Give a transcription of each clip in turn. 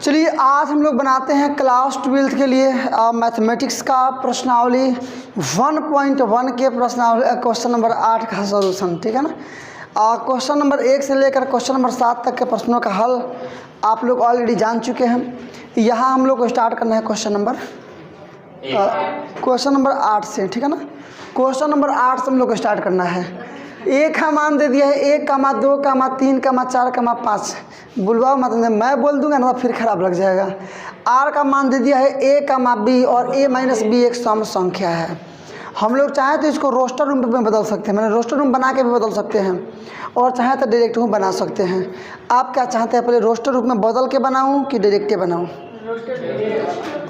चलिए आज हम लोग बनाते हैं क्लास 12 के लिए मैथमेटिक्स का प्रश्नावली 1.1 के प्रश्नावली क्वेश्चन नंबर 8 का सॉल्यूशन। ठीक है ना। क्वेश्चन नंबर 1 से लेकर क्वेश्चन नंबर 7 तक के प्रश्नों का हल आप लोग ऑलरेडी जान चुके हैं। यहाँ हम लोग को स्टार्ट करना है क्वेश्चन नंबर 8 से। ठीक है ना। क्वेश्चन नंबर 8 से हम लोग को स्टार्ट करना है। ए का मान दे दिया है 1, 2, 3, 4, 5। बुलवाओ मतलब मैं बोल दूंगा ना तो फिर खराब लग जाएगा। आर का मान दे दिया है a, b और a माइनस b एक सम संख्या है। हम लोग चाहें तो इसको रोस्टर रूम में बदल सकते हैं, मैंने रोस्टर रूम बना के भी बदल सकते हैं और चाहें तो डायरेक्ट रूम बना सकते हैं। आप क्या चाहते हैं, पहले रोस्टर रूप में बदल के बनाऊँ कि डायरेक्ट बनाऊँ?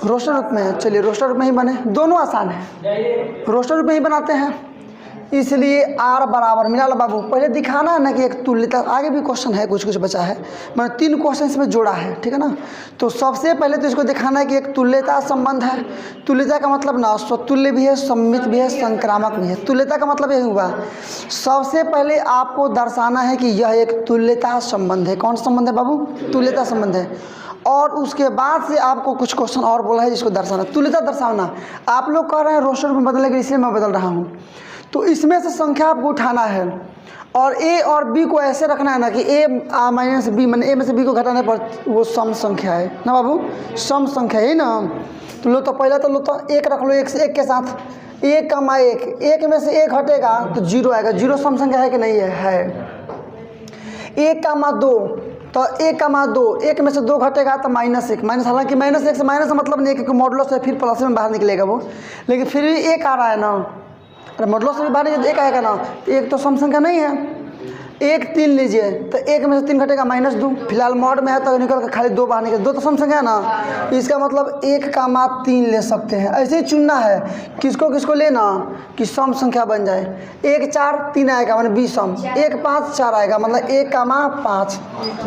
रोस्टर रूप में। चलिए रोस्टर रूप में ही बने, दोनों आसान है, रोस्टर रूप में ही बनाते हैं। इसलिए आर बराबर मिला लो बाबू। पहले दिखाना है ना कि एक तुल्यता, आगे भी क्वेश्चन है कुछ बचा है, मैंने 3 क्वेश्चन इसमें जोड़ा है। ठीक है ना। तो सबसे पहले तो इसको दिखाना है कि एक तुल्यता संबंध है। तुल्यता का मतलब ना स्वतुल्य भी है, सममित भी है, संक्रामक भी है। तुल्यता का मतलब यही हुआ, सबसे पहले आपको दर्शाना है कि यह एक तुल्यता संबंध है। कौन संबंध है बाबू? तुल्यता संबंध है। और उसके बाद से आपको कुछ क्वेश्चन और बोला है जिसको दर्शाना, तुल्यता दर्शाना। आप लोग कह रहे हैं रोस्टर में बदलेंगे, इसलिए मैं बदल रहा हूँ। तो इसमें से संख्या आपको उठाना है और a और b को ऐसे रखना है ना कि a माइनस b, मैंने a में से b को घटाने पर वो सम संख्या है ना बाबू, सम संख्या है ना। तो लो तो पहले तो लो तो 1 रख लो, 1 से 1 के साथ 1, 1 में से 1 हटेगा तो 0 आएगा। 0 सम संख्या है कि नहीं है? 1, 2 तो 1, 2, 1 में से 2 घटेगा तो -1, माइनस, हालांकि -1 से माइनस मतलब नहीं क्योंकि मॉडुलस से फिर प्लस में बाहर निकलेगा वो, लेकिन फिर भी 1 आ रहा है ना। अरे मॉडुलस से भी बाहर निकले 1 आएगा ना, 1 तो सम संख्या नहीं है। 1, 3 लीजिए तो 1 में से 3 घटेगा -2, फिलहाल मॉड में है तो निकल कर खाली 2 बाहर निकले, 2 तो सम संख्या है ना। इसका मतलब 1, 3 ले सकते हैं। ऐसे ही चुनना है किसको लेना कि सम संख्या बन जाए। 1, 4, 3 आएगा मतलब 20 सम, 1, 5, 4 आएगा मतलब 1, 5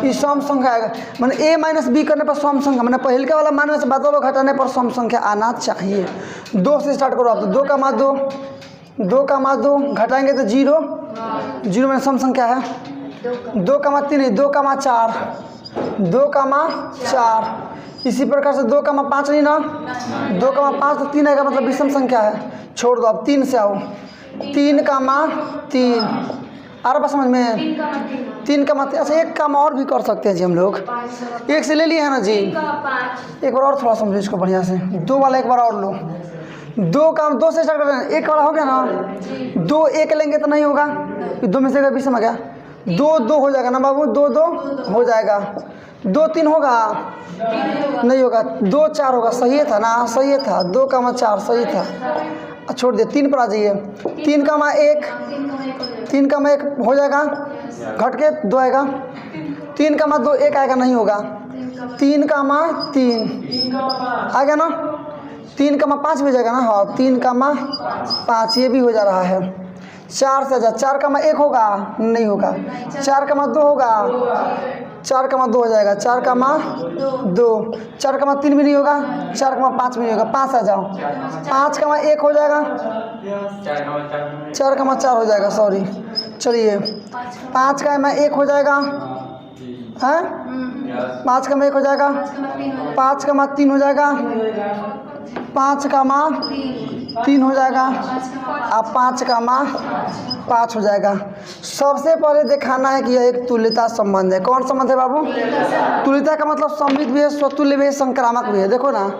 ये सम संख्या आएगा। मतलब a माइनस b करने पर सम संख्या, मैंने पहले के वाला मान में से बदलो घटाने पर सम संख्या आना चाहिए। 2 से स्टार्ट करो आप तो 2, 2 घटाएंगे तो 0 में सम संख्या है। 2, 3 2, 4 2, 4 इसी प्रकार से 2, 5 नहीं ना, 2, 5 तो 3 आएगा मतलब विषम संख्या है। छोड़ दो अब 3 से आओ, 3, 3 आ रहा समझ में? 3, अच्छा 1 काम और भी कर सकते हैं जी हम लोग। 1 से ले लिए है ना जी, एक बार और थोड़ा समझो इसको बढ़िया से। 2 वाला एक बार और लो। 2 से स्टार्ट कर रहे हैं, 1 वाला हो गया ना। 2, 1 लेंगे तो नहीं होगा, 2 में से 20 में गया, 2 हो जाएगा ना बाबू, 2 हो जाएगा। 2, 3 होगा नहीं होगा, 2, 4 होगा। सही था ना, सही था। 2, 4 सही था। छोड़ दिए, 3 पर आ जाइए। 3, 1 हो जाएगा, घट के 2 आएगा। 3, 2 1 आएगा नहीं होगा। 3, 3 आ गया ना। 3, 5 भी हो जाएगा ना। हाँ 3, 5 ये भी हो जा रहा है। 4 से जा, 4, 1 होगा नहीं होगा। 4, 2 होगा, 4, 2 हो जाएगा। 4, 2 4, 3 भी नहीं होगा, 4, 5 भी नहीं होगा। 5 आ जाओ, 5, 1 हो जाएगा, 4, 4 हो जाएगा। सॉरी चलिए 5, 1 हो जाएगा है, 5, 1 हो जाएगा, 5, 3 हो जाएगा, 5, 3 हो जाएगा, अब 5, 5 हो जाएगा। सबसे पहले दिखाना है कि यह एक तुल्यता संबंध है। कौन संबंध है बाबू? तुल्यता का मतलब सममित भी है, स्वतुल्य भी है, संक्रामक भी है। देखो ना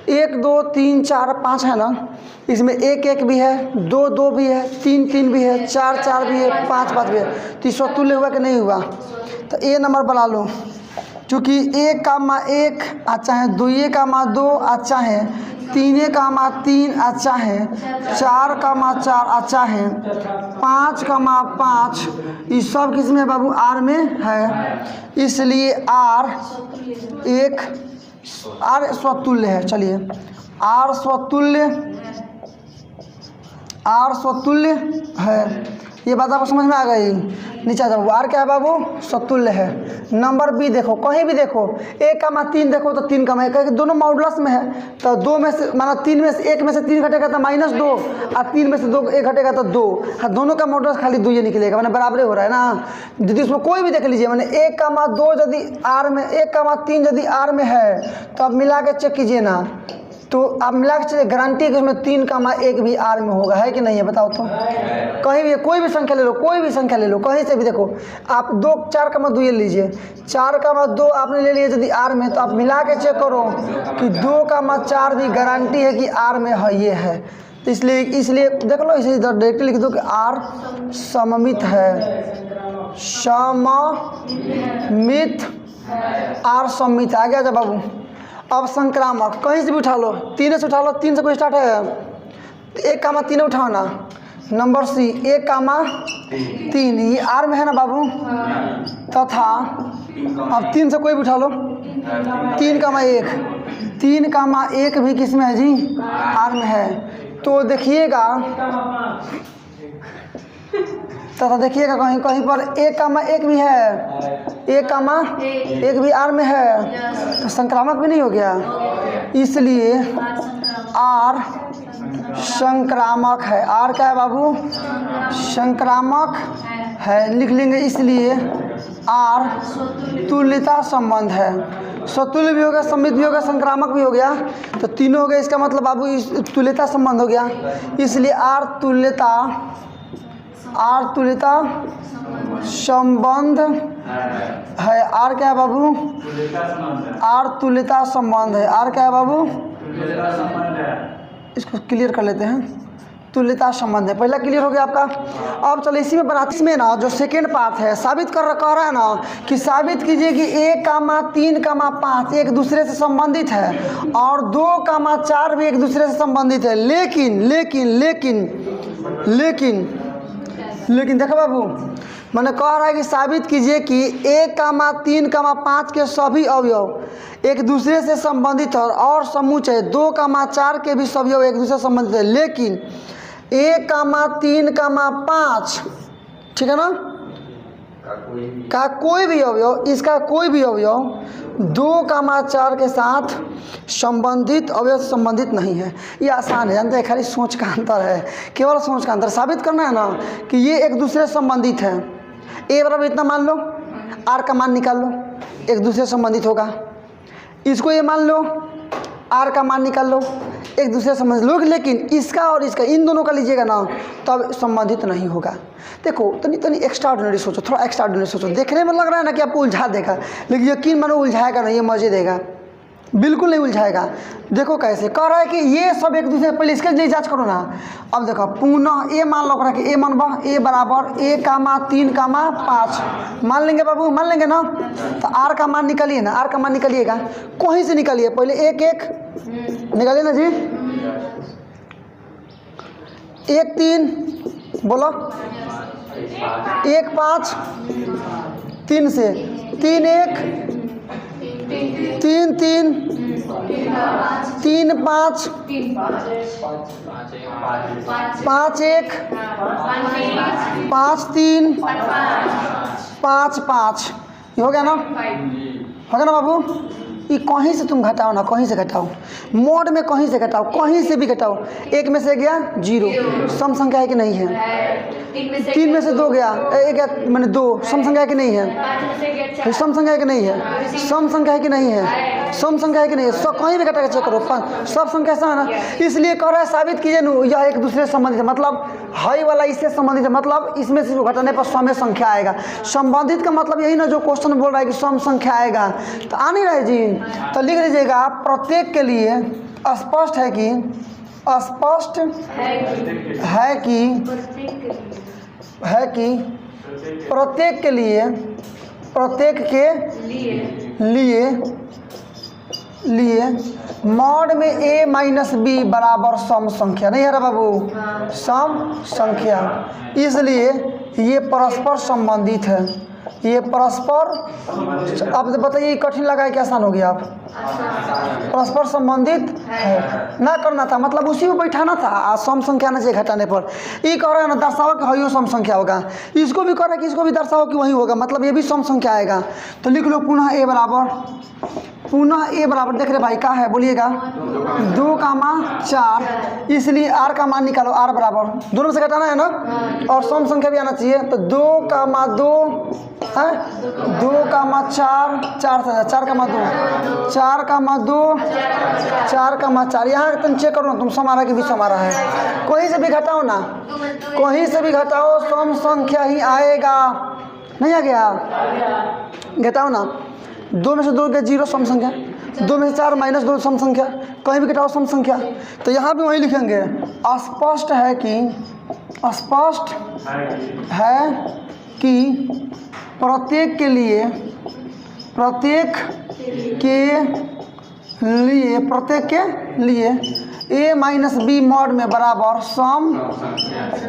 1, 2, 3, 4, 5 है ना, इसमें 1, 1 भी है, 2, 2 भी है, 3, 3 भी है, 4, 4 भी है, 5, 5 भी है। तो स्वतुल्य हुआ कि नहीं हुआ? तो ए नंबर बना लो, क्योंकि 1, 1 अच्छा है, 2, 2 अच्छा है, 3, 3 अच्छा है, 4, 4 अच्छा है, 5, 5 ये सब किस में बाबू? आर में है। इसलिए आर स्वतुल्य है। चलिए आर स्वतुल्य है। ये बात आपको समझ में आ गई। नीचे आ जाओ। आर क्या है बाबू? सतुल्य है। नंबर बी देखो, कहीं भी देखो 1,3 देखो तो 3,1 दोनों मॉडुलस में है, तो 2 में से माना 3 में से 1 में से 3 घटेगा तो -2 और 3 में से 2 1 घटेगा तो 2। हाँ, दोनों का मॉडुलस खाली 2 ही निकलेगा, मैंने बराबर हो रहा है ना। यदि उसमें कोई भी देख लीजिए, मैंने 1,2 यदि आर में 1,3 यदि आर में है तो आप मिला के चेक कीजिए ना, तो आप मिला के गारंटी है कि उसमें 3,1 भी आर में होगा, है कि नहीं है बताओ तो। कहीं भी कोई भी संख्या ले लो, कोई भी संख्या ले लो, कहीं से भी देखो आप 4,2 ये लीजिए, 4,2 आपने ले लिया यदि आर में, तो आप मिला के चेक करो कि 2,4 भी गारंटी है कि आर में है, ये है। तो इसलिए देख लो, इसे इधर डायरेक्टली लिख दो कि आर सममित है, सममित, आर सममित। आ गया जब बाबू। अब संक्रामक कहीं से भी उठा लो, 3 से उठा लो, 3 से कोई स्टार्ट है, 1,3 उठाओ ना। नंबर सी 1,3 ये आर में है ना बाबू, तथा अब 3 से कोई भी उठा लो, 3,1 भी किस में है जी? आर में है। तो देखिएगा तथा देखिएगा कहीं कहीं पर 1,1 भी है, 1,1 भी आर में है, तो संक्रामक भी नहीं हो गया, इसलिए आर संक्रामक है। आर क्या है बाबू? संक्रामक है, लिख लेंगे। इसलिए आर तुल्यता संबंध है, सतुल्य भी हो गया, सममित भी हो गया, संक्रामक भी हो गया, तो तीनों हो गए। इसका मतलब बाबू तुल्यता संबंध हो गया, इसलिए आर तुल्यता संबंध है। आर क्या है बाबू? आर तुल्यता संबंध है। आर क्या है बाबू? इसको क्लियर कर लेते हैं, तुल्यता संबंध है। पहला क्लियर हो गया आपका। अब चलो इसी में बनाते, इसमें ना जो सेकेंड पार्ट है साबित कह रहा है ना कि साबित कीजिए कि 1,3,5 एक दूसरे से संबंधित है और 2,4 भी एक दूसरे से संबंधित है, लेकिन देखो बाबू, मैंने कह रहा है कि साबित कीजिए कि 1,3,5 के सभी अवयव एक दूसरे से संबंधित है और समुच्चय 2,4 के भी सभी अवयव एक दूसरे से संबंधित है, लेकिन 1,3,5 ठीक है ना का कोई भी अवयव, इसका कोई भी अवयव 2,4 के साथ संबंधित अवयव से संबंधित नहीं है। ये आसान है, जानते हैं, खाली सोच का अंतर है, केवल सोच का अंतर। साबित करना है ना कि ये एक दूसरे से संबंधित है। ए बराबर इतना मान लो, आर का मान निकाल लो, एक दूसरे से संबंधित होगा। इसको ये मान लो, आर का मान निकाल लो, एक दूसरे से संबंधित लोग, लेकिन इसका और इसका इन दोनों का लीजिएगा ना तब संबंधित नहीं होगा। देखो तनी एक्स्ट्रा ऑर्डिनरी सोचो, थोड़ा एक्स्ट्रा ऑर्डिनरी सोचो। देखने में लग रहा है ना कि आपको उलझा देगा, लेकिन यकीन मानो उलझाएगा नहीं, ये मजे देगा, बिल्कुल नहीं उलझाएगा। देखो कैसे कह रहा है कि ये सब एक दूसरे, पहले इसके लिए जांच करो ना। अब देखो पुनः ए मान लो कि ए मानबा ए बराबर 1,3,5 मान लेंगे बाबू, मान लेंगे ना। तो आर का मान निकालिए ना, आर का मान निकालिएगा, कहीं से निकालिए, पहले 1,1 निकालिए ना जी। 1,3 बोलो, 1,5 3 से 3,1 3,3 3,5 5,1 5,3 5,5 ये हो गया ना, हो गया ना बाबू। ये कहीं से तुम घटाओ ना, कहीं से घटाओ, मोड में कहीं से घटाओ, कहीं से भी घटाओ। 1 में से गया 0, सम संख्या है कि नहीं है। 3 में से 2 गया, एक मैंने 2, सम संख्या है कि नहीं है, फिर सम संख्या है कि नहीं है, सम संख्या है कि नहीं है, सम संख्या है कि नहीं है, सब कहीं भी घटा के चेक करो, सब संख्या ऐसा है ना। इसलिए कह रहा है साबित कीजिए ना यह एक दूसरे से संबंधित है, मतलब हाई वाला इससे संबंधित है, मतलब इसमें से घटाने पर सम संख्या आएगा। संबंधित का मतलब यही ना जो क्वेश्चन बोल रहा है कि सम संख्या आएगा, तो आ नहीं रहे जी। तो लिख लीजिएगा प्रत्येक के लिए स्पष्ट है कि प्रत्येक के लिए मॉड में a माइनस बी बराबर सम संख्या, नहीं है रे बाबू, सम संख्या, इसलिए ये परस्पर संबंधित है। ये परस्पर, अब बताइए कठिन लगा है कि आसान हो गया? आप परस्पर संबंधित है ना करना था, मतलब उसी में बैठाना था। सम संख्या ना चाहिए घटाने पर। ये कह रहा है ना दर्शाओ कि हयो सम संख्या होगा, इसको भी कह रहा है कि इसको भी दर्शाओ कि वही होगा, मतलब ये भी सम संख्या आएगा। तो लिख लो पुनः ए बराबर, पुनः ए बराबर देख रहे भाई क्या है बोलिएगा 2,4, इसलिए आर का मान निकालो, आर बराबर दोनों से घटाना है ना, और सम संख्या भी आना चाहिए। तो 2,2 है 2,4, 4,2, 4,4, यहाँ तुम चेक करो तुम सम आ रहा है कि विषम आ रहा है। कहीं से भी घटाओ ना, कहीं से भी घटाओ सम संख्या ही आएगा। नहीं आ गया? घटाओ ना, 2 में से 2 गया 0 सम संख्या, 2 में से 4 -2 सम संख्या, कहीं भी घटाओ सम संख्या। तो यहाँ भी वही लिखेंगे स्पष्ट है कि, स्पष्ट है कि प्रत्येक के लिए, प्रत्येक के लिए a माइनस बी मॉड में बराबर सम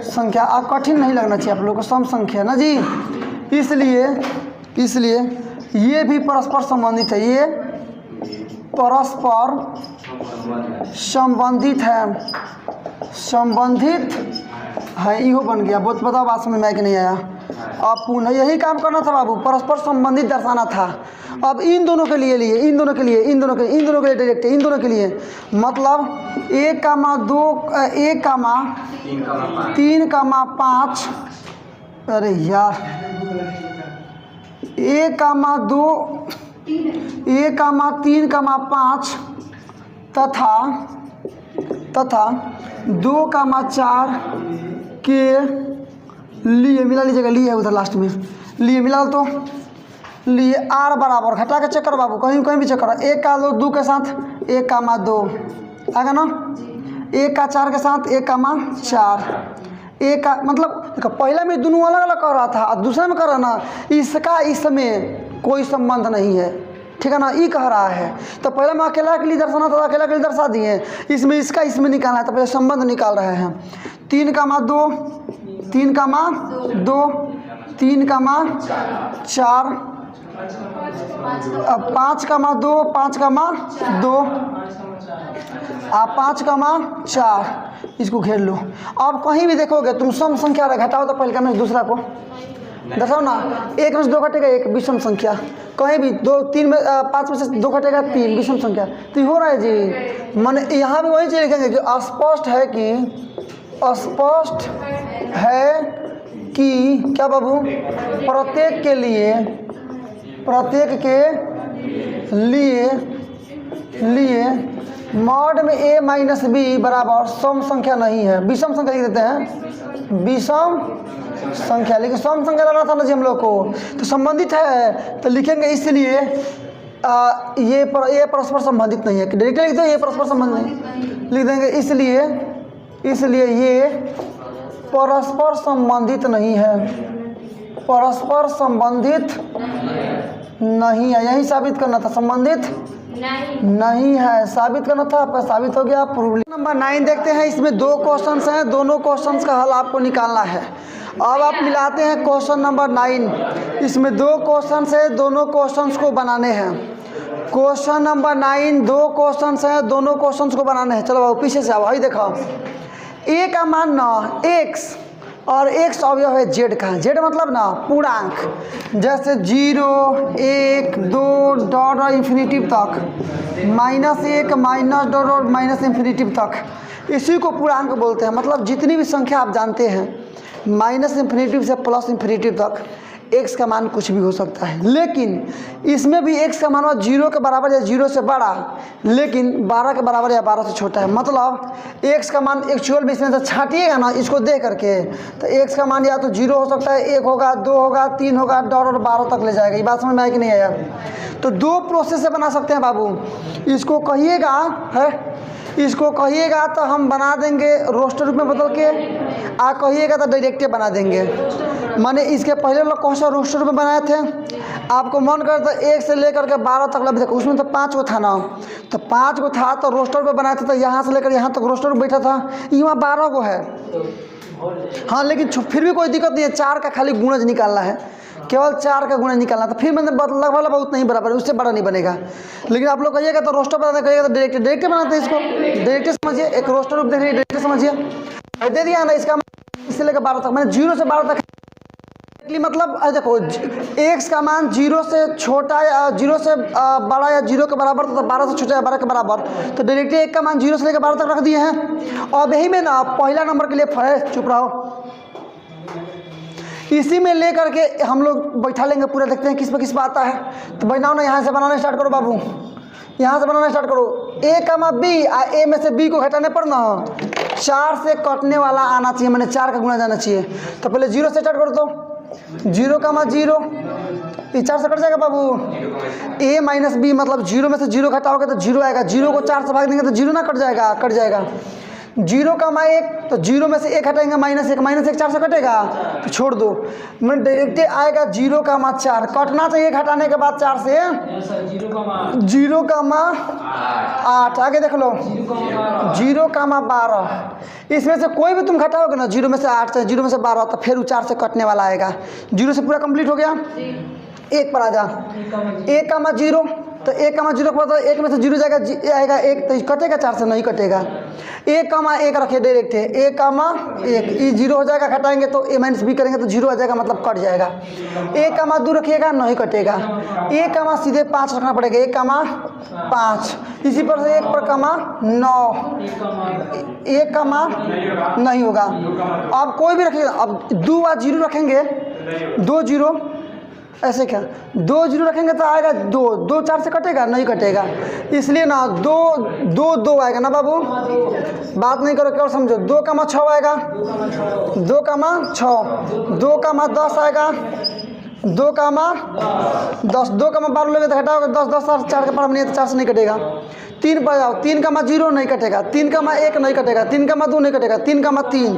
संख्या। अब कठिन नहीं लगना चाहिए आप लोगों को, सम संख्या ना जी। इसलिए ये भी परस्पर संबंधित है, ये परस्पर संबंधित है, इहो बन गया। बहुत बताओ बात समझ में आया कि नहीं आया? अब पुनः यही काम करना था बाबू, परस्पर संबंधित दर्शाना था। अब इन दोनों के लिए लिए, इन दोनों के लिए डायरेक्ट, इन दोनों के लिए मतलब 1,3,5, अरे यार 1,3,5 तथा 2,4 के लिए मिला लीजिएगा, लिए उधर लास्ट में लिए मिला, तो लिए आर बराबर घटा के चेक करो बाबू, कहीं भी चेक करो। 1,2 के साथ 1,2 आएगा ना, 1,4 के साथ 1,4, एक का मतलब देखो पहले में दोनों अलग अलग कर रहा था और दूसरे में कर रहा ना, इसका इसमें कोई संबंध नहीं है, ठीक है ना, ये कह रहा है। तो पहले में अकेला के लिए दर्शाना था, अकेला के लिए दर्शा दिए, इसमें इसका इसमें निकालना है, तो पहले संबंध निकाल रहे हैं। 3,2, 3,2, 3,4, अब 5,2, 5,2, आप 5,4 इसको घेर लो। अब कहीं भी देखोगे तुम सम संख्या घटाओ तो पहले का में दूसरा को दर्शाओ ना, 1 में से 2 घटेगा 1 विषम संख्या, कहीं भी 2, 3 में 5 में से 2 घटेगा 3 विषम संख्या। तो हो रहा है जी, माने यहाँ भी वही चीज लिखेंगे जो स्पष्ट है कि क्या बाबू, प्रत्येक के लिए मॉड में a माइनस बी बराबर सम संख्या नहीं है, विषम संख्या लिख देते हैं, विषम संख्या, लेकिन सम संख्या लाना था ना जी हम लोग को, तो संबंधित है तो लिखेंगे, इसलिए ये परस्पर संबंधित नहीं है, डायरेक्ट लिख दो ये परस्पर संबंध नहीं लिख देंगे, इसलिए ये परस्पर संबंधित नहीं है, परस्पर संबंधित नहीं है, यही साबित करना था, संबंधित नहीं है, साबित करना था, आपका साबित हो गया। प्रूव नंबर 9 देखते हैं, इसमें 2 क्वेश्चंस हैं, दोनों क्वेश्चंस का हल आपको निकालना है। अब आप मिलाते हैं क्वेश्चन नंबर 9, इसमें 2 क्वेश्चंस है, दोनों क्वेश्चंस को बनाने हैं। क्वेश्चन नंबर 9 2 क्वेश्चंस हैं, दोनों क्वेश्चंस को बनाने हैं। चलो बाबू पीछे से आओ, देखो a का मान ना x और x अवयव है z का, z मतलब ना पूर्णांक, जैसे 0 1 2 डॉट और इन्फिनिटिव तक, -1 -डॉट और -इन्फिनिटिव तक, इसी को पूर्णांक बोलते हैं। मतलब जितनी भी संख्या आप जानते हैं -इन्फिनिटिव से +इन्फिनिटिव तक x का मान कुछ भी हो सकता है, लेकिन इसमें भी x का मान 0 के बराबर या 0 से बड़ा, लेकिन 12 के बराबर या 12 से छोटा है। मतलब x का मान एक्चुअल में इसमें से छाटिएगा ना इसको दे करके, तो x का मान या तो 0 हो सकता है, 1 होगा, 2 होगा, 3 होगा, डॉट और 12 तक ले जाएगा। ये बात समझ में आया कि नहीं आया? तो 2 प्रोसेस से बना सकते हैं बाबू, इसको कहिएगा है, इसको कहिएगा तो हम बना देंगे रोस्टर रूप में बदल के, आ कहिएगा तो डायरेक्टे बना देंगे। माने इसके पहले लोग कौन सा रोस्टर रूप में बनाए थे, आपको मन कर तो 1 से लेकर के 12 तक लग, देखो उसमें तो 5 को था ना, तो 5 को था तो रोस्टर पे बनाए थे, तो यहाँ से लेकर यहाँ तक रोस्टर बैठा था, यहाँ 12 को है। हाँ लेकिन फिर भी कोई दिक्कत नहीं है, 4 का खाली गुणज निकालना है, केवल 4 का गुणा निकालना। तो फिर मैंने लगभग लगभग उतना ही बराबर है, उससे बड़ा नहीं बनेगा। लेकिन आप लोग कहिएगा तो रोस्टर बनाते, कहिएगा तो डायरेक्ट बनाते हैं इसको। डायरेक्ट समझिए, एक रोस्टर रूप देख रही है, डायरेक्ट समझिए। दे दिया ना, इसका इससे लेकर 12 तक, मैंने 0 से 12 तक मतलब देखो x का मान 0 से छोटा या 0 से बड़ा या 0 के बराबर, तो 12 से छोटा या 12 के बराबर, तो डायरेक्टली एक का मान 0 से लेकर 12 तक रख दिए हैं। और यही में ना पहला नंबर के लिए चुप रहो, इसी में ले करके हम लोग बैठा लेंगे पूरा, देखते हैं किस पे आता है। तो बनाओ ना, यहाँ से बनाना स्टार्ट करो बाबू, यहाँ से बनाना स्टार्ट करो। a कमा b, a में से b को घटाने पर ना 4 से कटने वाला आना चाहिए, मैंने 4 का गुना जाना चाहिए। तो पहले 0 से स्टार्ट करो, तो 0 कमा 0, ये 4 से कट जाएगा बाबू। a माइनस b मतलब 0 में से 0 घटाओगे तो 0 आएगा, 0 को 4 से भाग देंगे तो 0 ना कट जाएगा, कट जाएगा। 0 कमा 1, तो 0 में से 1 हटाएंगे, -1, -1 4 से कटेगा, तो छोड़ दो। मैं डायरेक्ट आएगा 0 कमा 4, कटना चाहिए घटाने के बाद 4 से 0 कमा 8, आगे देख लो 0 कमा 12, इसमें से कोई भी तुम घटाओगे ना, 0 में से 8 से 0 में से 12, तो फिर 4 से कटने वाला आएगा। 0 से पूरा कंप्लीट हो गया। 1 पर आ जा, 1 कमा 0, तो 1 कमा 0 पर, तो 1 में से 0 जाएगा, आएगा 1, तो कटेगा 4 से, नहीं कटेगा। 1 कमा 1 रखे डायरेक्ट है, 1 कमा 1, ये 0 हो जाएगा, घटाएंगे तो a माइनस b करेंगे तो 0 आ जाएगा, मतलब कट जाएगा। 1 कमा 2 रखिएगा, नहीं कटेगा। 1 कमा सीधे 5 रखना पड़ेगा, 1 कमा 5, इसी पर से 1 पर कमा 9, 1 कमा नहीं होगा। अब कोई भी रखिएगा, अब 2 और 0 रखेंगे, 2 0 ऐसे क्या, 2 0 रखेंगे तो आएगा 2, 2 4 से कटेगा, नहीं कटेगा, इसलिए ना 2 2 2 आएगा ना बाबू, बात नहीं करो, केवल समझो। 2 कमा 6 आएगा, 2 कमा 6, 2 कमा 10 आएगा, 2 कमा 10, 2 कमा 12 लोगे तो घटाओगे 10, 10 और 4 के पार नहीं है तो 4 से नहीं कटेगा। 3 पर जाओ, 3 कमा 0 नहीं कटेगा, 3 कमा 1 नहीं कटेगा, 3 कमा 2 नहीं कटेगा, 3 कमा 3,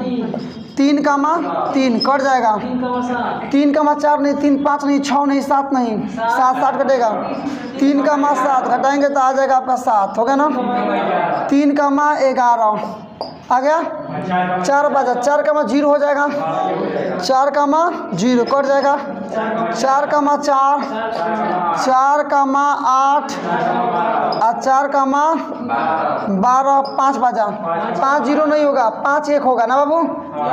3 कमा 3 कट जाएगा, 3 कमा 4 नहीं, 3 5 नहीं, 6 नहीं, 7 नहीं, 7 7 कटेगा, 3 कमा 7 घटाएंगे तो आ जाएगा आपका 7, हो गया ना। 3 कमा 11 आ गया, 4 बचा, 4 कमा 0 हो जाएगा, 4 कमा 0 कट जाएगा, 4 कमा 4, 4 कमा 8 और 4 कमा 12, 5 बचा, 5 0 नहीं होगा, 5 1 होगा ना बाबू,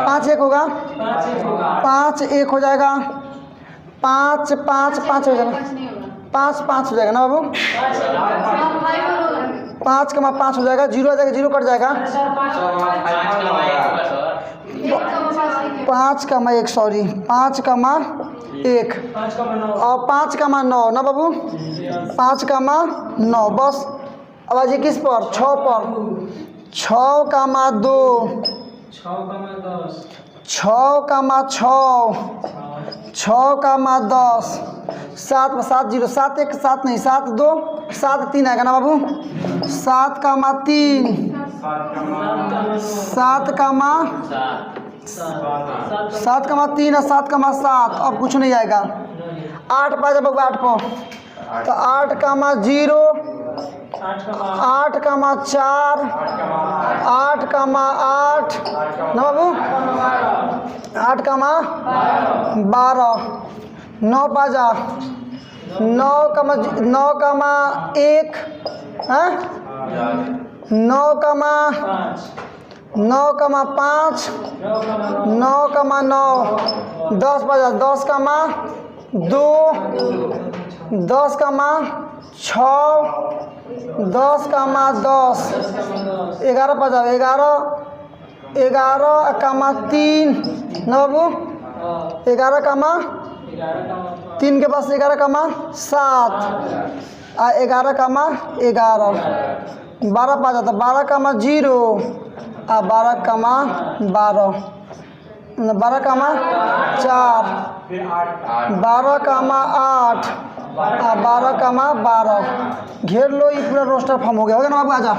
5 1 होगा, 5 1 हो जाएगा, 5 5 5 हो जाएगा, 5 5 हो जाएगा ना बाबू, 5 कमा 5 हो जाएगा, 0 आ जाएगा, 0 कट जाएगा, 5 कमा 1 सॉरी 5 कमा 1 और 5 कमा 9 ना बाबू, 5 कमा 9 बस। अब आ जाइए किस पर, 6 पर, 6 कमा 2, 6 कमा 6, 6 कमा 10, 7 पर 7 0, 7 1 7 नहीं, 7 2 7 3 आएगा ना बाबू, 7 कमा 3, 7 कमा 3 और 7 कमा 7, अब कुछ नहीं आएगा। 8 पर जब 8 पर, तो 8 कमा 0, 8 कमा 4, 8 कमा 8 ना बाबू, 8 कमा 12, 9 पाजा, 9 कमा 1 हाँ, 9 कमा 5, 9 कमा 9, 10 पाजा, 10 कमा 2, 10 कमा 6, 10 कमा 10, 11 पर जाओ, 11 कमा 3 ना बाबू, 11 कमा 3 के पास 11 कमा 7 और 11 कमा 11, 12 पर जाता, 12 कमा 0 और 12 कमा 12, 12 कमा 4, 12 कमा 8 और 12 कमा 12, घेर लो, ये पूरा रोस्टर फॉर्म हो गया, होगा ना बाबू। आजा,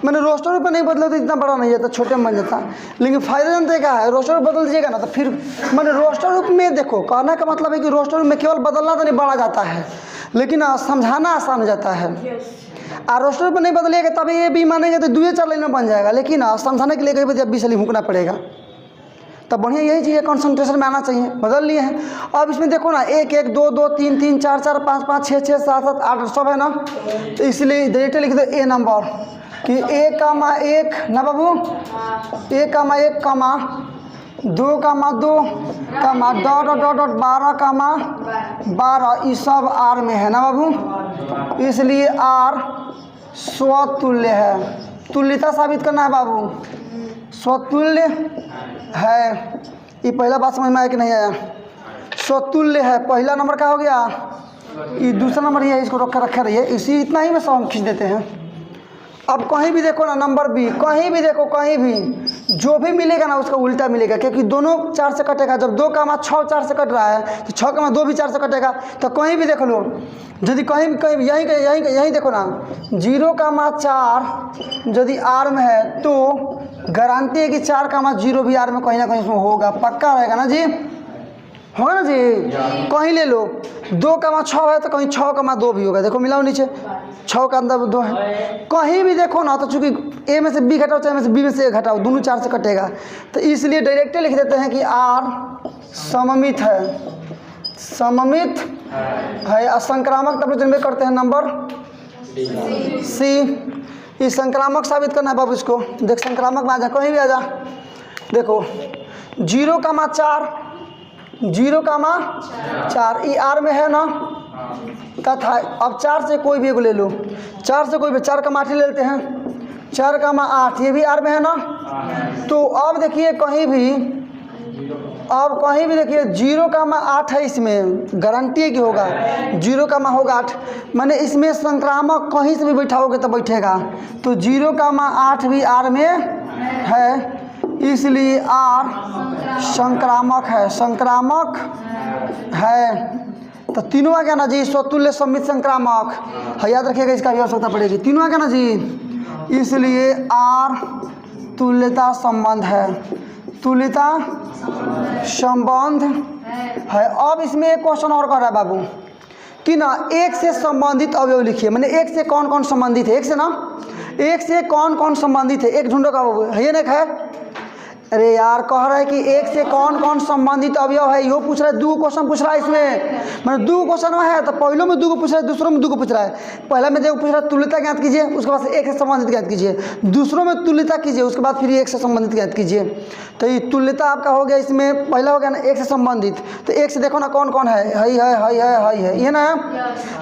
मैंने रोस्टर पर नहीं बदला तो इतना बड़ा नहीं है, तो छोटे में बन जाता, लेकिन फायदा जानते क्या है, रोस्टर बदल दीजिएगा ना तो फिर मैंने रोस्टर रूप में देखो, कहने का मतलब है कि रोस्टर रूप में केवल बदलना तो नहीं बढ़ा जाता है, लेकिन समझाना आसान हो जाता है। और रोस्टर पर नहीं बदलिएगा तब ये भी मानेंगे तो 2 4 लाइन में बन जाएगा, लेकिन समझाने के लिए कहीं 20 साल भूकना पड़ेगा। तब बढ़िया यही चीज़ कॉन्सेंट्रेशन में आना चाहिए, बदल लिए हैं। अब इसमें देखो ना 1 1 2 2 3 3 4 4 5 5 6 6 7 7 8 सब है ना, तो इसलिए डायरेक्ट लिख दो ए नंबर कि 1, ना बाबू 1, 1, 2, 2, डॉट डॉट डॉट 12, ये सब आर में है ना बाबू, इसलिए आर स्वतुल्य है। तुल्यता साबित करना है बाबू, स्वतुल्य है। ये पहला बात समझ में आया कि नहीं आया? स्वतुल्य है, पहला नंबर क्या हो गया, ये दूसरा नंबर ये है, इसको रखा रहिए, इसी इतना ही में सब हम खींच देते हैं। अब कहीं भी देखो ना नंबर बी, कहीं भी देखो, कहीं भी जो भी मिलेगा ना उसका उल्टा मिलेगा, क्योंकि दोनों 4 से कटेगा। जब 2 का 6 4 से कट रहा है तो 6 का 2 भी 4 से कटेगा। तो कहीं भी देख लो, यदि कहीं यहीं देखो ना 0 का 4 यदि आर में है तो गारंटी है कि 4 का 0 भी आर में कहीं ना कहीं इसमें होगा, पक्का रहेगा ना जी, होगा ना जी। कहीं ले लो 2 का 6 है तो कहीं 6 का 2 भी होगा, देखो मिलाओ नीचे 6 का अंदर 2 है। कहीं भी देखो ना तो चूंकि ए में से बी घटाओ चाहे में से बी में से ए घटाओ, दोनों 4 से कटेगा, तो इसलिए डायरेक्ट लिख देते हैं कि आर सममित है, सममित है। असंक्रामक तब जनरेट करते हैं नंबर सी। इस संक्रामक साबित करना है बाबू, इसको देख संक्रामक में आ जा, कहीं भी आ जा, देखो 0 का 4 ये आर में है ना, तथा अब 4 से कोई भी एक ले लो, 4 से कोई भी 4 का 8 ले लेते हैं, 4 का 8 ये भी आर में है ना। तो अब देखिए कहीं भी, अब कहीं भी देखिए 0 का 8 है, इसमें गारंटी है कि होगा 0 का होगा 8, माने इसमें संक्रामक कहीं से भी बैठाओगे तो बैठेगा। तो 0 का 8 भी आर में है, इसलिए आर संक्रामक है, संक्रामक है। तो तीनों आ गया ना जी, स्वतुल्य सममित संक्रामक है, याद रखिएगा, इसका भी आवश्यकता पड़ेगी। तीनों आ गया ना जी, इसलिए आर तुल्यता संबंध है, तुल्यता संबंध है। अब इसमें एक क्वेश्चन और कर रहा है बाबू कि ना एक से संबंधित अवयव लिखिए, मैंने एक से कौन कौन संबंधित है, एक से ना, एक से कौन कौन संबंधित है, एक ढूंढो का बाबू है, ये नहीं है। अरे यार कह रहा है कि एक से कौन कौन संबंधित अवयव है, यो पूछ रहा है, 2 क्वेश्चन पूछ रहा है इसमें, मैंने 2 क्वेश्चन में है, तो पहले में 2 को पूछ रहा है, दूसरों में 2 को पूछ रहा है। पहला में देखो पूछ रहा है तुल्यता ज्ञात कीजिए, उसके बाद से एक से संबंधित ज्ञात कीजिए, दूसरों में तुल्यता कीजिए, उसके बाद फिर एक से संबंधित ज्ञात कीजिए। तो ये तुल्यता आपका हो गया, इसमें पहला हो गया ना एक से संबंधित, तो एक से देखो ना कौन कौन है, ये ना,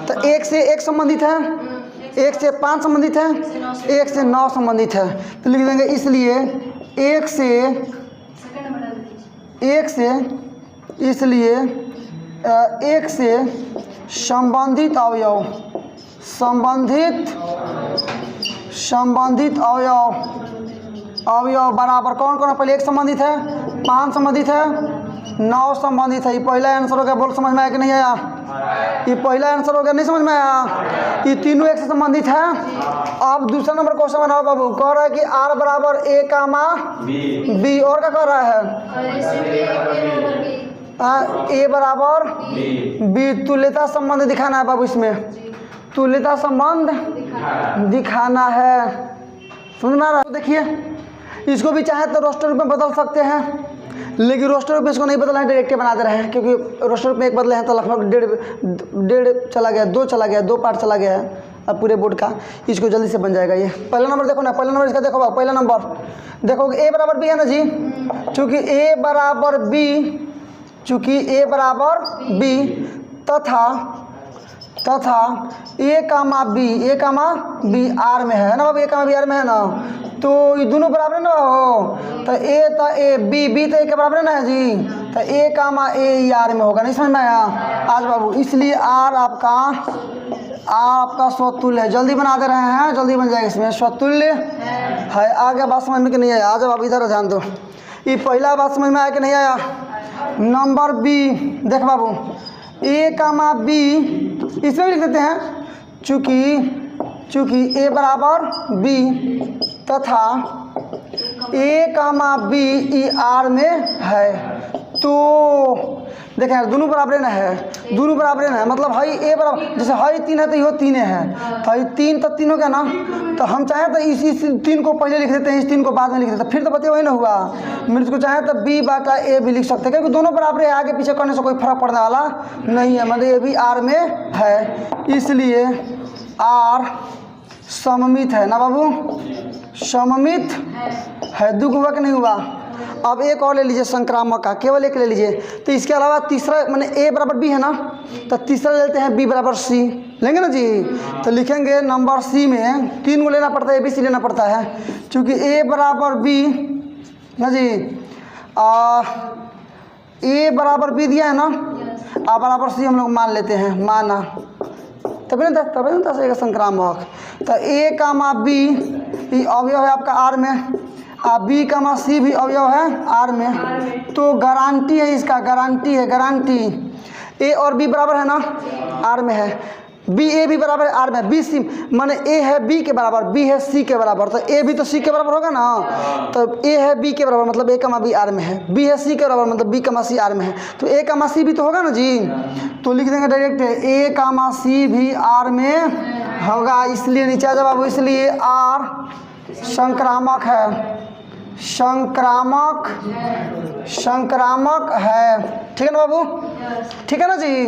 तो एक से 1 संबंधित है, 1 से 5 संबंधित है, 1 से 9 संबंधित है। तो लिख देंगे इसलिए एक से इसलिए एक से संबंधित अवयव, संबंधित अवयव बराबर कौन कौन है, पहले 1 संबंधित है, 5 संबंधित है, 9 संबंधित है। ये पहला आंसर हो गया, बोल समझ में आया कि नहीं आया? ये पहला आंसर हो गया, नहीं समझ में आया? ये तीनों एक से संबंधित है। अब दूसरा नंबर क्वेश्चन बनाओ बाबू, कह रहा है कि आर बराबर ए कामा बी, और क्या कह रहा है, ए बराबर बी। तुल्यता संबंध दिखाना है बाबू, इसमें तुल्यता संबंध दिखाना है, समझ में आ रहा है? देखिए इसको भी चाहे तो रोस्टर रूप में बदल सकते हैं, लेकिन रोस्टर रूप में इसको नहीं बदला है, डायरेक्ट बना दे रहे हैं, क्योंकि रोस्टर रूप में एक बदले हैं तो लगभग डेढ़ चला गया, 2 चला गया, 2 पार्ट चला गया है अब पूरे बोर्ड का। इसको जल्दी से बन जाएगा। ये पहला नंबर देखो ना, पहला नंबर इसका देखो बाबू, पहला नंबर देखो ए बराबर बी है ना जी, चूँकि ए बराबर बी तथा ए कामा बी आर में है ना बाबू, ए कामा बी आर में है ना, तो ये दोनों बराबर ना हो, तो ए बी तो ए के बराबर ना है जी, तो ए कामा ए आर में होगा, नहीं समझ में आया आज बाबू? इसलिए आर आपका स्वतुल्य है, जल्दी बना दे रहे हैं, जल्दी बन जाएगा, इसमें स्वतुल्य है। आगे बात समझ में कि नहीं आया? आ जाओ आप इधर ध्यान दो, ये पहला बात समझ में आया कि नहीं आया? नंबर बी देख बाबू, ए कामा बी इसमें भी लिख देते हैं, चूँकि ए बराबर बी तथा ए कामा बी ई आर में है, तो देखें यार दोनों बराबर ना है, दोनों बराबर ना है, मतलब हाई ए बराबर, जैसे हाई 3 है तो यो 3 है, तो हाई 3 तो 3 हो गया ना। तो हम चाहें तो इस 3 को पहले लिख देते हैं, इस 3 को बाद में लिख देते हैं, फिर तो बताइए वही ना हुआ। मैं इसको चाहें तो b बटा a भी लिख सकते हैं, क्योंकि दोनों बराबर है, आगे पीछे करने से कोई फर्क पड़ने वाला नहीं है, मतलब ये भी r में है, इसलिए r सममित है ना बाबू, सममित है। दुख हुआ कि नहीं हुआ। अब एक और ले लीजिए संक्रामक का, केवल एक ले लीजिए। तो इसके अलावा तीसरा मैंने a बराबर b है ना, तो तीसरा लेते हैं b बराबर c, लेंगे ना जी। तो लिखेंगे नंबर c में 3 को लेना पड़ता है, a b c लेना पड़ता है, क्योंकि a बराबर b ना जी, a बराबर b दिया है ना, a बराबर c हम लोग मान लेते हैं, माना तभी ना दस एक संक्रामक। तो a कामा b अवयव है आपका r में, b कामा c भी अवयव है r में, तो गारंटी है इसका, गारंटी है, गारंटी a और b बराबर है ना, r में है, b a भी बराबर है r में, b c माने a है b के बराबर, b है c के बराबर, तो a भी तो c के बराबर होगा ना। तो a है b के बराबर मतलब a कामा b r में है, b है c के बराबर मतलब b कामा c r में है, तो a कामा c भी तो होगा ना जी। तो लिख देंगे डायरेक्ट a कामा c भी r में होगा, इसलिए नीचे आ जाओ बाबू, इसलिए r संक्रामक है, संक्रामक, संक्रामक है, ठीक है ना बाबू, ठीक है ना जी।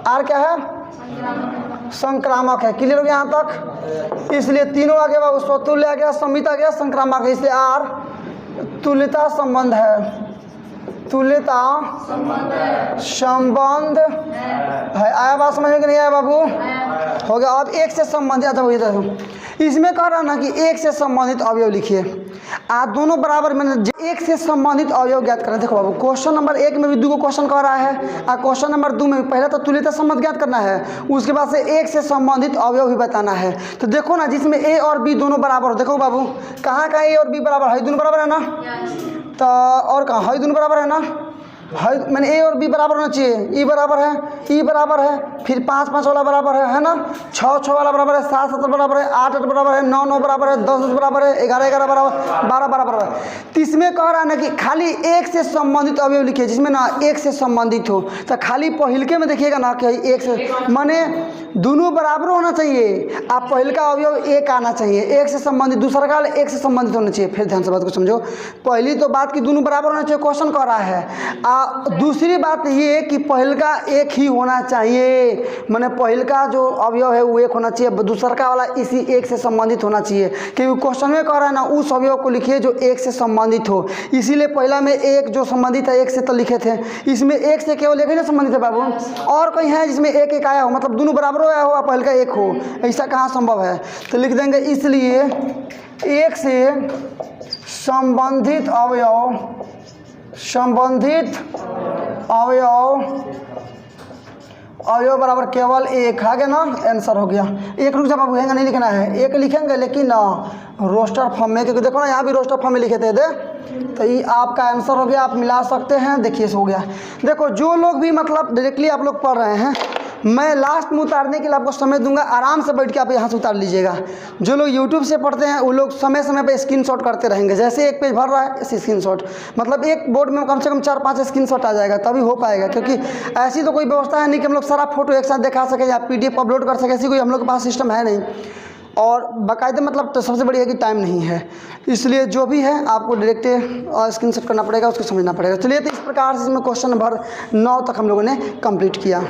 r क्या है, संक्रामक है, क्लियर हो गया यहाँ तक। इसलिए तीनों आ गया बाबू, स्वतुल्य आ गया, समित आ गया, संक्रामक है, इसलिए r तुल्यता संबंध है, तुल्यता संबंध है। आया बात समझ में कि नहीं आया बाबू, हो गया। अब एक से संबंधित, अच्छा वही देखो इसमें कह रहा ना कि एक से संबंधित अवयव लिखिए, आप दोनों बराबर में एक से संबंधित अवयव ज्ञात करना। देखो बाबू क्वेश्चन नंबर 1 में भी 2 को क्वेश्चन कह रहा है, और क्वेश्चन नंबर 2 में पहले तो तुल्यता संबंध ज्ञात करना है, उसके बाद से एक से संबंधित अवयव भी बताना है। तो देखो ना जिसमें a और b दोनों बराबर हो, देखो बाबू कहाँ का a और b बराबर है, दोनों बराबर है ना, तो और कहाँ है, दोनों बराबर है ना, है मैंने a और b बराबर होना चाहिए, e बराबर है, e बराबर है, फिर 5 5 वाला बराबर है ना, 6 6 वाला बराबर है, 7 7 बराबर है, 8 8 बराबर है, 9 9 बराबर है, 10 10 बराबर है, 11 11 बराबर, 12 12 बराबर है। तो इसमें कह रहा है ना कि खाली एक से संबंधित अवयव लिखिए, जिसमें ना एक से संबंधित हो। तो खाली पहिलके में देखिएगा ना कि एक से माने दोनों बराबर होना चाहिए, आप पहिल का अवयव एक आना चाहिए, एक से संबंधित, दूसरा का एक से संबंधित होना चाहिए। फिर ध्यान से बात को समझो, पहली तो बात कि दोनों बराबर होना चाहिए, क्वेश्चन कर रहा है। दूसरी बात ये कि पहिल का एक ही होना चाहिए, मैंने पहिल का जो अवयव है वो एक होना चाहिए, दूसरा का वाला इसी एक से संबंधित होना चाहिए, क्योंकि क्वेश्चन में कह रहा है ना उस अवयव को लिखिए जो एक से संबंधित हो। इसीलिए पहला में एक जो संबंधित है एक से तो लिखे थे, इसमें एक से केवल एक ही ना संबंधित है बाबू, और कहीं है जिसमें एक एक आया हो, मतलब दोनों बराबर आया हो पहल का एक हो, ऐसा कहाँ संभव है। तो लिख देंगे इसलिए एक से संबंधित अवयव, संबंधित अवयव बराबर केवल एक, आ गया ना, आंसर हो गया। एक रुक जा बाबू, हैंगा नहीं लिखना है, एक लिखेंगे लेकिन रोस्टर फॉर्म में, क्योंकि देखो ना यहाँ भी रोस्टर फॉर्म में लिखे थे तो ये आपका आंसर हो गया, आप मिला सकते हैं। देखिए हो गया। देखो जो लोग भी मतलब डायरेक्टली आप लोग पढ़ रहे हैं, मैं लास्ट में उतारने के लिए आपको समय दूंगा, आराम से बैठ के आप यहाँ से उतार लीजिएगा। जो लोग यूट्यूब से पढ़ते हैं वो लोग समय समय पे स्क्रीनशॉट करते रहेंगे, जैसे एक पेज भर रहा है ऐसे स्क्रीनशॉट, मतलब एक बोर्ड में कम से कम 4 5 स्क्रीनशॉट आ जाएगा, तभी हो पाएगा। क्योंकि ऐसी तो कोई व्यवस्था है नहीं कि हम लोग सारा फोटो एक साथ दिखा सकें या PDF अपलोड कर सकें, ऐसी कोई हम लोग के पास सिस्टम है नहीं, और बाकायदे मतलब तो सबसे बड़ी है कि टाइम नहीं है। इसलिए जो भी है आपको डायरेक्ट स्क्रीनशॉट करना पड़ेगा, उसको समझना पड़ेगा। चलिए तो इस प्रकार से इसमें क्वेश्चन नंबर 9 तक हम लोगों ने कंप्लीट किया।